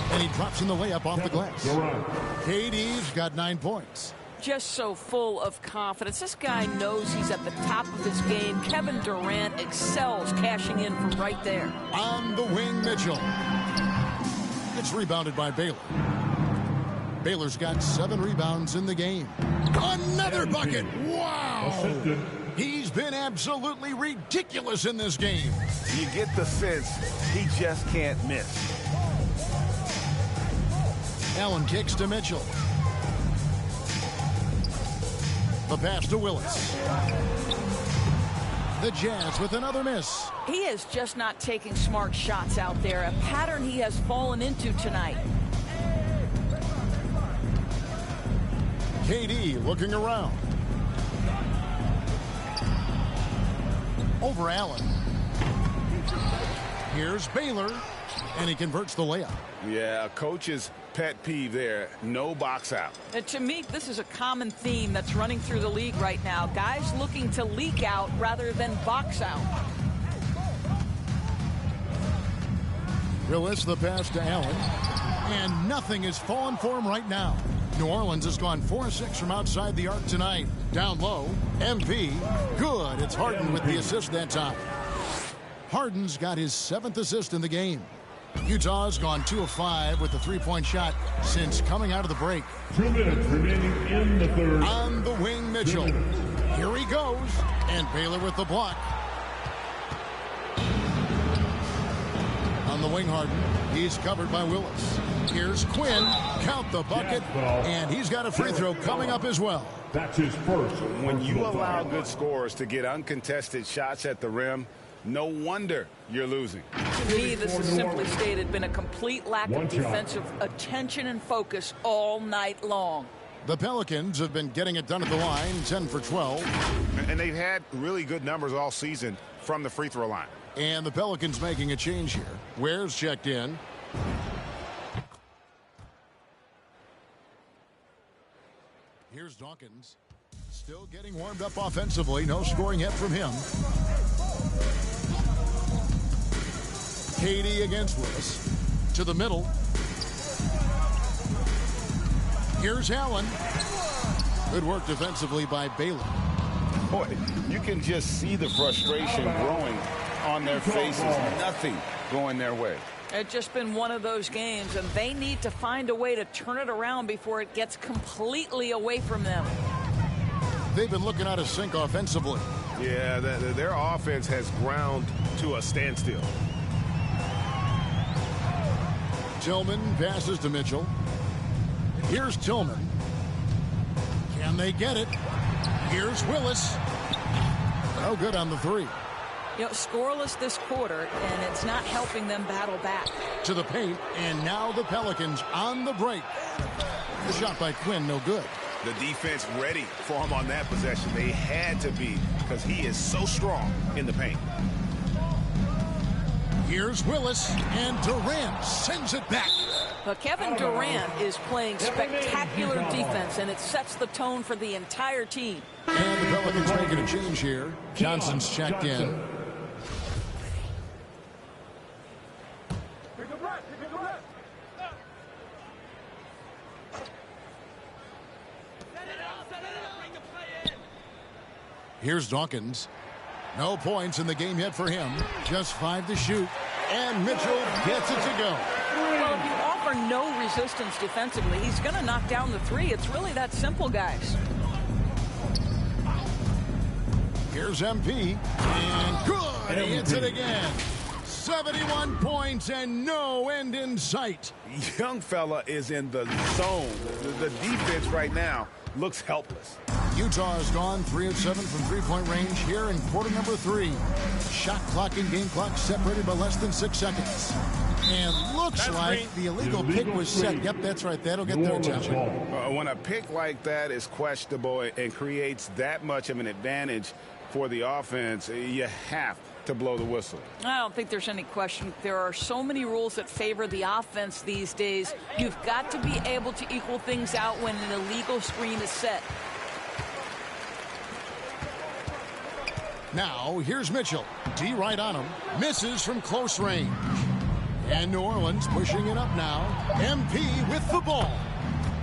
[SPEAKER 4] And he drops in the layup off the glass. KD's got 9 points.
[SPEAKER 7] Just so full of confidence. This guy knows he's at the top of his game. Kevin Durant excels cashing in from right there.
[SPEAKER 4] On the wing, Mitchell. It's rebounded by Baylor. Baylor's got 7 rebounds in the game. Another bucket. Wow. He's been absolutely ridiculous in this game.
[SPEAKER 1] You get the sense he just can't miss.
[SPEAKER 4] Allen kicks to Mitchell. The pass to Willis. The Jazz with another miss.
[SPEAKER 7] He is just not taking smart shots out there, a pattern he has fallen into tonight.
[SPEAKER 4] KD looking around. Over Allen. Here's Baylor. And he converts the layup.
[SPEAKER 6] Yeah, a coach's pet peeve there. No box out.
[SPEAKER 7] And to me, this is a common theme that's running through the league right now. Guys looking to leak out rather than box out.
[SPEAKER 4] Willis, the pass to Allen. And nothing is falling for him right now. New Orleans has gone 4-6 from outside the arc tonight. Down low, MP. Good. It's Harden with the assist that time. Harden's got his 7th assist in the game. Utah's gone 2 of 5 with the three-point shot since coming out of the break.
[SPEAKER 3] 2 minutes remaining in the third.
[SPEAKER 4] On the wing, Mitchell. Here he goes. And Baylor with the block. On the wing, Harden. He's covered by Willis. Here's Quinn. Count the bucket. And he's got a free throw coming up as well.
[SPEAKER 3] That's his first.
[SPEAKER 6] When you allow good scorers to get uncontested shots at the rim, no wonder you're losing.
[SPEAKER 7] To me, this has simply stated been a complete lack of defensive attention and focus all night long.
[SPEAKER 4] The Pelicans have been getting it done at the line, 10 for 12.
[SPEAKER 6] And they've had really good numbers all season from the free throw line.
[SPEAKER 4] And the Pelicans making a change here. Ware's checked in. Here's Dawkins. Still getting warmed up offensively. No scoring yet from him. Katie against Willis. To the middle. Here's Allen. Good work defensively by Baylor.
[SPEAKER 6] Boy, you can just see the frustration growing on their faces. Nothing going their way.
[SPEAKER 7] It's just been one of those games, and they need to find a way to turn it around before it gets completely away from them.
[SPEAKER 4] They've been looking out of sync offensively.
[SPEAKER 1] Yeah, their offense has ground to a standstill.
[SPEAKER 4] Tillman passes to Mitchell. Here's Tillman. Can they get it? Here's Willis. No good on the three.
[SPEAKER 7] You know, scoreless this quarter, and it's not helping them battle back.
[SPEAKER 4] To the paint, and now the Pelicans on the break. The shot by Quinn, no good.
[SPEAKER 1] The defense ready for him on that possession. They had to be, because he is so strong in the paint.
[SPEAKER 4] Here's Willis, and Durant sends it back.
[SPEAKER 7] But Kevin Durant is playing spectacular defense, and it sets the tone for the entire team.
[SPEAKER 4] And the Pelicans making a change here. Johnson's checked in. Here's Dawkins. No points in the game yet for him. Just 5 to shoot. And Mitchell gets it to go.
[SPEAKER 7] Well, if you offer no resistance defensively, he's going to knock down the three. It's really that simple, guys.
[SPEAKER 4] Here's MP. And good. He hits it again. 71 points and no end in sight.
[SPEAKER 6] Young fella is in the zone. The defense right now looks helpless.
[SPEAKER 4] Utah has gone 3 of 7 from three-point range here in quarter number 3. Shot clock and game clock separated by less than 6 seconds. And looks like the illegal pick was set. Yep, that's right. That'll get their attention.
[SPEAKER 6] When a pick like that is questionable and creates that much of an advantage for the offense, you have to blow the whistle.
[SPEAKER 7] I don't think there's any question. There are so many rules that favor the offense these days. You've got to be able to equal things out when an illegal screen is set.
[SPEAKER 4] Now, here's Mitchell. D right on him. Misses from close range. And New Orleans pushing it up now. MP with the ball.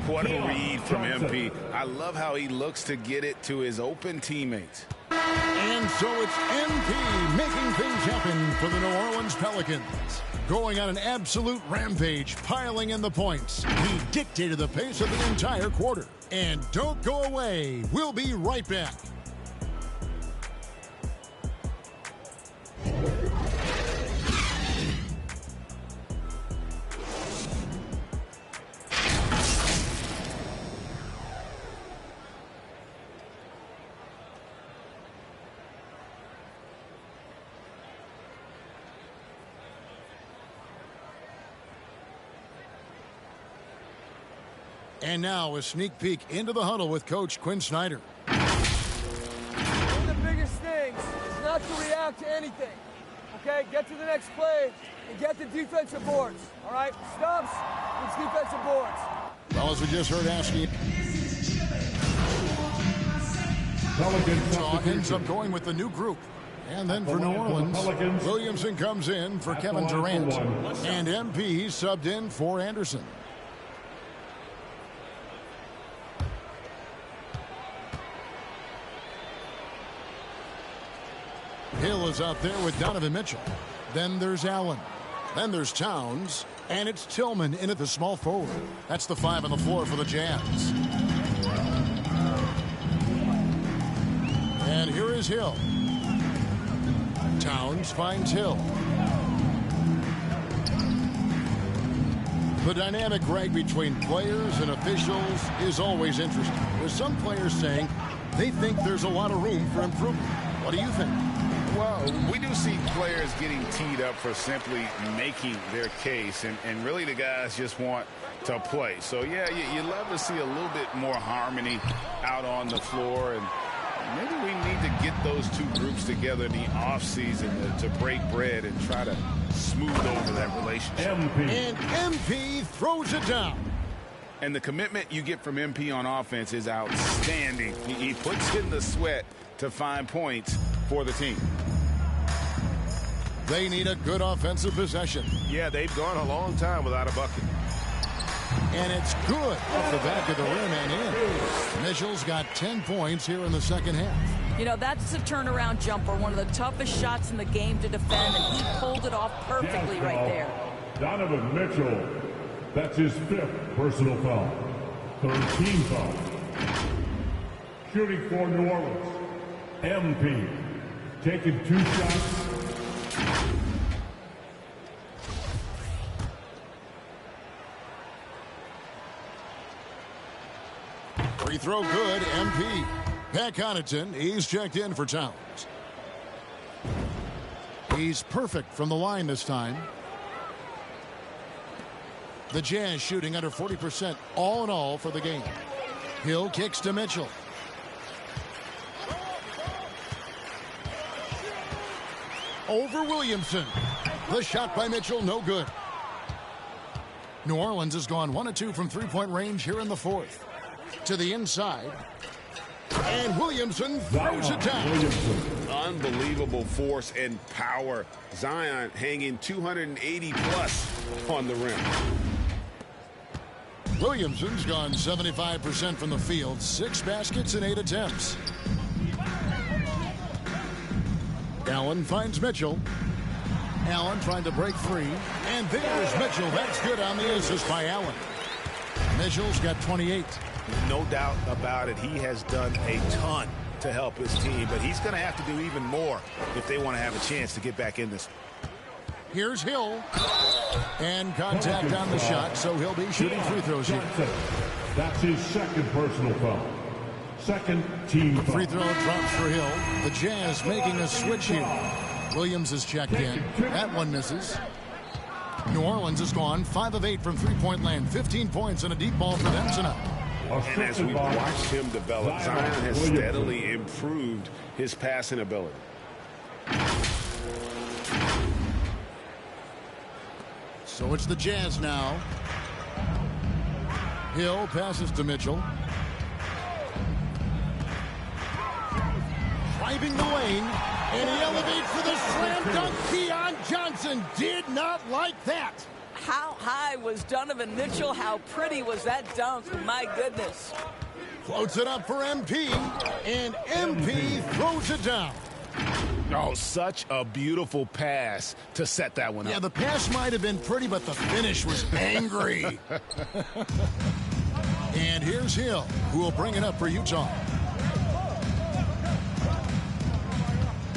[SPEAKER 6] What a read from MP. I love how he looks to get it to his open teammates.
[SPEAKER 4] And so it's MP making things happen for the New Orleans Pelicans. Going on an absolute rampage, piling in the points. He dictated the pace of the entire quarter. And don't go away. We'll be right back. And now a sneak peek into the huddle with Coach Quinn Snyder.
[SPEAKER 9] One of the biggest things is not to react to anything. okay? Get to the next play and get the defensive boards, all right? Stubbs, it's defensive boards.
[SPEAKER 4] Well, as we just heard asking,
[SPEAKER 3] Pelicans
[SPEAKER 4] ends up going with the new group. And then for New Orleans, Williamson comes in for Kevin Durant. And MP subbed in for Anderson. Hill is out there with Donovan Mitchell. Then there's Allen. Then there's Towns. And it's Tillman in at the small forward. That's the 5 on the floor for the Jazz. And here is Hill. Towns finds Hill. The dynamic rag between players and officials is always interesting. There's some players saying they think there's a lot of room for improvement. What do you think?
[SPEAKER 6] Well, we do see players getting teed up for simply making their case, and really the guys just want to play. So, yeah, you love to see a little bit more harmony out on the floor, and maybe we need to get those two groups together in the offseason to break bread and try to smooth over that relationship.
[SPEAKER 4] And MP throws it down.
[SPEAKER 6] And the commitment you get from MP on offense is outstanding. He puts in the sweat to find points for the team.
[SPEAKER 4] They need a good offensive possession.
[SPEAKER 1] Yeah, they've gone a long time without a bucket.
[SPEAKER 4] And it's good off the back of the rim and in. Mitchell's got 10 points here in the second half.
[SPEAKER 7] You know, that's a turnaround jumper, one of the toughest shots in the game to defend, and he pulled it off perfectly right there.
[SPEAKER 3] Donovan Mitchell. That's his 5th personal foul. 3rd team foul. Shooting for New Orleans. MP. Taking 2 shots.
[SPEAKER 4] Free throw good, MP. Pat Connaughton, he's checked in for Towns. He's perfect from the line this time. The Jazz shooting under 40% all in all for the game. Hill kicks to Mitchell. Over Williamson. The shot by Mitchell, no good. New Orleans has gone 1 of 2 from three-point range here in the 4th. To the inside. And Williamson throws it down.
[SPEAKER 6] Unbelievable force and power. Zion hanging 280 plus on the rim.
[SPEAKER 4] Williamson's gone 75% from the field. 6 baskets and 8 attempts. Allen finds Mitchell. Allen trying to break free. And there's Mitchell. That's good on the assist by Allen. Mitchell's got 28.
[SPEAKER 1] No doubt about it. He has done a ton to help his team, but he's going to have to do even more if they want to have a chance to get back in this.
[SPEAKER 4] Here's Hill. And contact on the shot, so he'll be shooting free throws here.
[SPEAKER 3] That's his 2nd personal foul. 2nd team foul.
[SPEAKER 4] Free throw drops for Hill. The Jazz making a switch here. Williams is checked in. That one misses. New Orleans has gone 5 of 8 from three-point land. 15 points and a deep ball for them tonight.
[SPEAKER 6] And as we've watched him develop, Zion has steadily improved his passing ability.
[SPEAKER 4] So it's the Jazz now. Hill passes to Mitchell. Driving the lane. And he elevates for the slam dunk. Keon Johnson did not like that.
[SPEAKER 7] How high was Donovan Mitchell? How pretty was that dunk? My goodness.
[SPEAKER 4] Floats it up for MP, and MP throws it down.
[SPEAKER 1] Oh, such a beautiful pass to set that one up.
[SPEAKER 4] Yeah, the pass might have been pretty, but the finish was angry. And here's Hill, who will bring it up for Utah.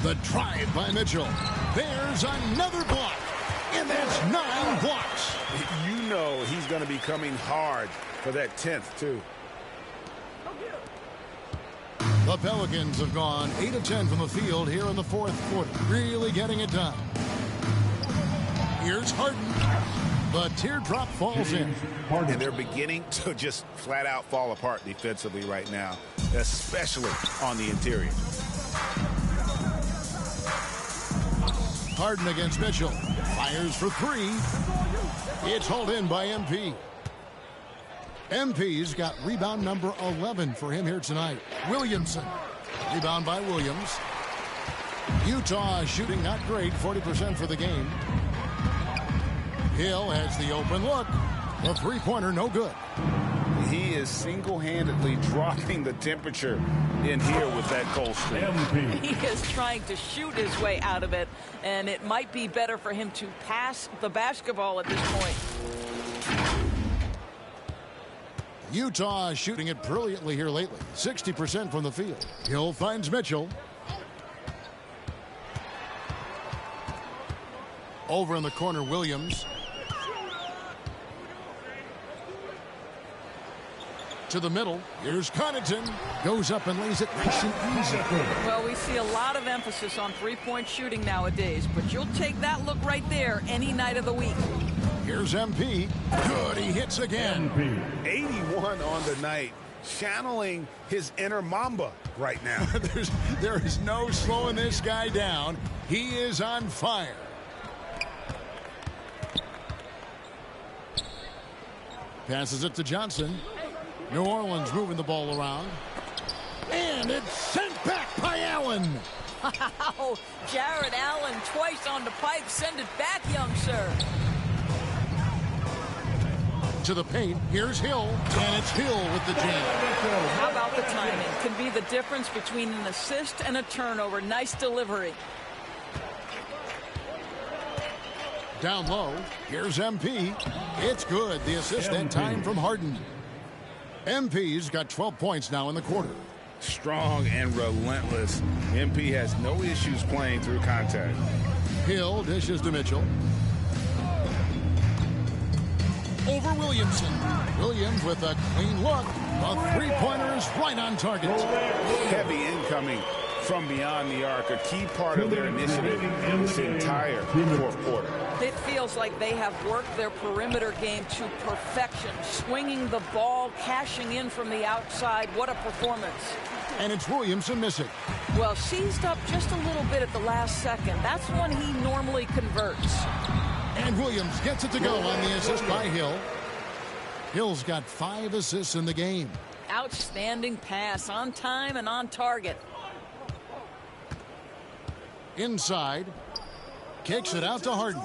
[SPEAKER 4] The drive by Mitchell. There's another block. And that's 9 blocks.
[SPEAKER 6] You know he's going to be coming hard for that 10th, too.
[SPEAKER 4] The Pelicans have gone 8 of 10 from the field here in the 4th quarter. Really getting it done. Here's Harden. The teardrop falls in.
[SPEAKER 6] And they're beginning to just flat out fall apart defensively right now, especially on the interior.
[SPEAKER 4] Harden against Mitchell. Fires for three. It's hauled in by MP. MP's got rebound number 11 for him here tonight. Williamson. Rebound by Williams. Utah shooting not great, 40% for the game. Hill has the open look. The three-pointer no good.
[SPEAKER 6] He is single-handedly dropping the temperature in here with that cold streak.
[SPEAKER 7] He is trying to shoot his way out of it, and it might be better for him to pass the basketball at this point.
[SPEAKER 4] Utah shooting it brilliantly here lately. 60% from the field. Hill finds Mitchell. Over in the corner, Williams. To the middle. Here's Connaughton. Goes up and lays it nice and easy.
[SPEAKER 7] Well, we see a lot of emphasis on three-point shooting nowadays, but you'll take that look right there any night of the week.
[SPEAKER 4] Here's MP. Good, he hits again.
[SPEAKER 6] 81 on the night. Channeling his inner Mamba right now.
[SPEAKER 4] There is no slowing this guy down. He is on fire. Passes it to Johnson. New Orleans moving the ball around. And it's sent back by Allen.
[SPEAKER 7] Wow, Jared Allen twice on the pipe. Send it back, young sir.
[SPEAKER 4] To the paint. Here's Hill. And it's Hill with the jam.
[SPEAKER 7] How about the timing? Can be the difference between an assist and a turnover. Nice delivery.
[SPEAKER 4] Down low. Here's MP. It's good. The assist that time from Harden. MP's got 12 points now in the quarter.
[SPEAKER 6] Strong and relentless. MP has no issues playing through contact.
[SPEAKER 4] Hill dishes to Mitchell. Over Williamson. Williams with a clean look. The three-pointer is right on target.
[SPEAKER 6] Heavy incoming from beyond the arc. A key part of their initiative in this entire fourth quarter.
[SPEAKER 7] It feels like they have worked their perimeter game to perfection. Swinging the ball, cashing in from the outside. What a performance.
[SPEAKER 4] And it's Williamson missing.
[SPEAKER 7] Well, seized up just a little bit at the last second. That's when he normally converts.
[SPEAKER 4] And Williams gets it to go on the assist by Hill. Hill's got 5 assists in the game.
[SPEAKER 7] Outstanding pass, on time and on target.
[SPEAKER 4] Inside. Kicks it out to Harden.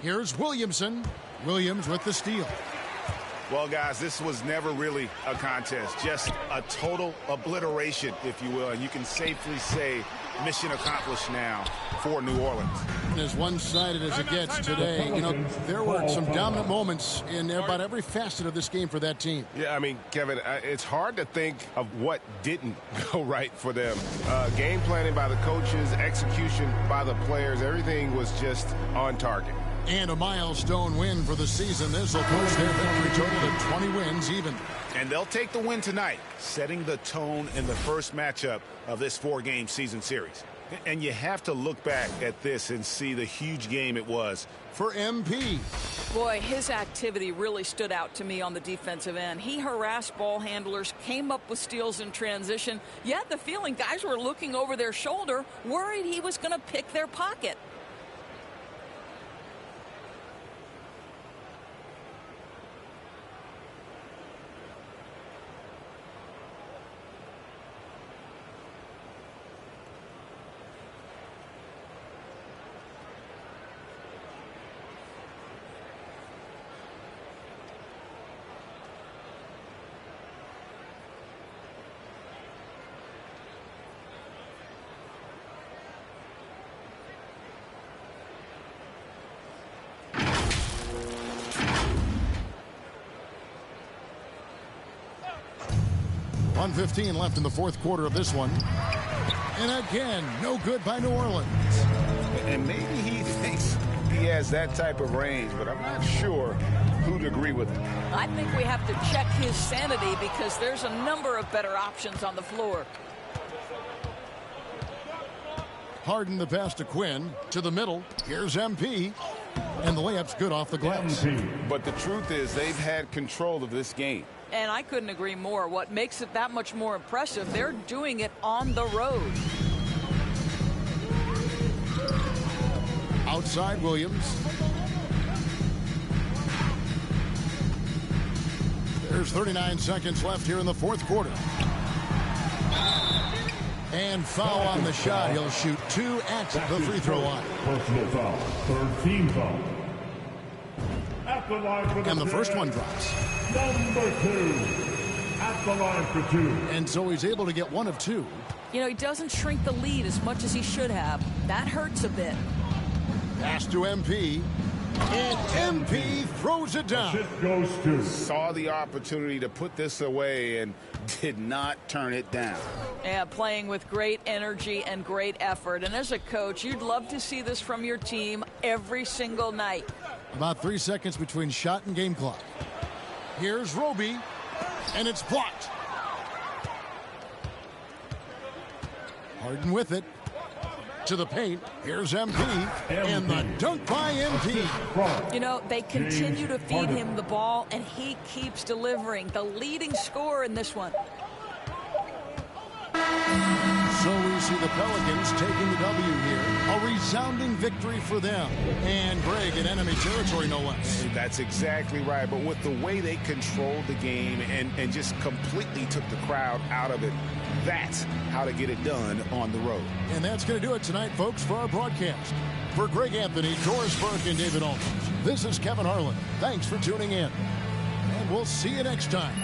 [SPEAKER 4] Here's Williamson. Williams with the steal.
[SPEAKER 6] Well, guys, this was never really a contest. Just a total obliteration, if you will. And you can safely say mission accomplished now for New Orleans.
[SPEAKER 4] As one-sided as it gets today, you know, there were some dominant moments in about every facet of this game for that team.
[SPEAKER 10] Yeah, I mean, Kevin, it's hard to think of what didn't go right for them. Game planning by the coaches, execution by the players, everything was just on target.
[SPEAKER 4] And a milestone win for the season. This will push their victory total to 20 wins even.
[SPEAKER 6] And they'll take the win tonight, setting the tone in the first matchup of this 4-game season series. And you have to look back at this and see the huge game it was
[SPEAKER 4] for MP.
[SPEAKER 7] Boy, his activity really stood out to me on the defensive end. He harassed ball handlers, came up with steals in transition. You had the feeling guys were looking over their shoulder, worried he was going to pick their pocket.
[SPEAKER 4] .115 left in the fourth quarter of this one. And again, no good by New Orleans.
[SPEAKER 6] And maybe he thinks he has that type of range, but I'm not sure who'd agree with him.
[SPEAKER 7] I think we have to check his sanity because there's a number of better options on the floor.
[SPEAKER 4] Harden the pass to Quinn. To the middle. Here's MP. And the layup's good off the glass.
[SPEAKER 6] But the truth is they've had control of this game.
[SPEAKER 7] And I couldn't agree more. What makes it that much more impressive, they're doing it on the road.
[SPEAKER 4] Outside Williams. There's 39 seconds left here in the fourth quarter. And foul on the shot. He'll shoot 2 at the free throw line.
[SPEAKER 3] Personal foul. Third team foul. At the line for
[SPEAKER 4] and the first one drops.
[SPEAKER 3] Number 2. At the line for 2.
[SPEAKER 4] And so he's able to get 1 of 2.
[SPEAKER 7] You know, he doesn't shrink the lead as much as he should have. That hurts a bit.
[SPEAKER 4] Pass to MP. And MP throws it down.
[SPEAKER 3] It goes to.
[SPEAKER 6] Saw the opportunity to put this away and did not turn it down.
[SPEAKER 7] Yeah, playing with great energy and great effort. And as a coach, you'd love to see this from your team every single night.
[SPEAKER 4] About 3 seconds between shot and game clock. Here's Roby, and it's blocked. Harden with it. To the paint. Here's MP. And the dunk by MP.
[SPEAKER 7] You know, they continue to feed him the ball, and he keeps delivering. The leading scorer in this one.
[SPEAKER 4] So we see the Pelicans taking the W here. A resounding victory for them. And Greg in enemy territory, no less.
[SPEAKER 6] That's exactly right. But with the way they controlled the game and just completely took the crowd out of it, that's how to get it done on the road.
[SPEAKER 4] And that's going to do it tonight, folks, for our broadcast. For Greg Anthony, Doris Burke, and David Aldridge, this is Kevin Harlan. Thanks for tuning in. And we'll see you next time.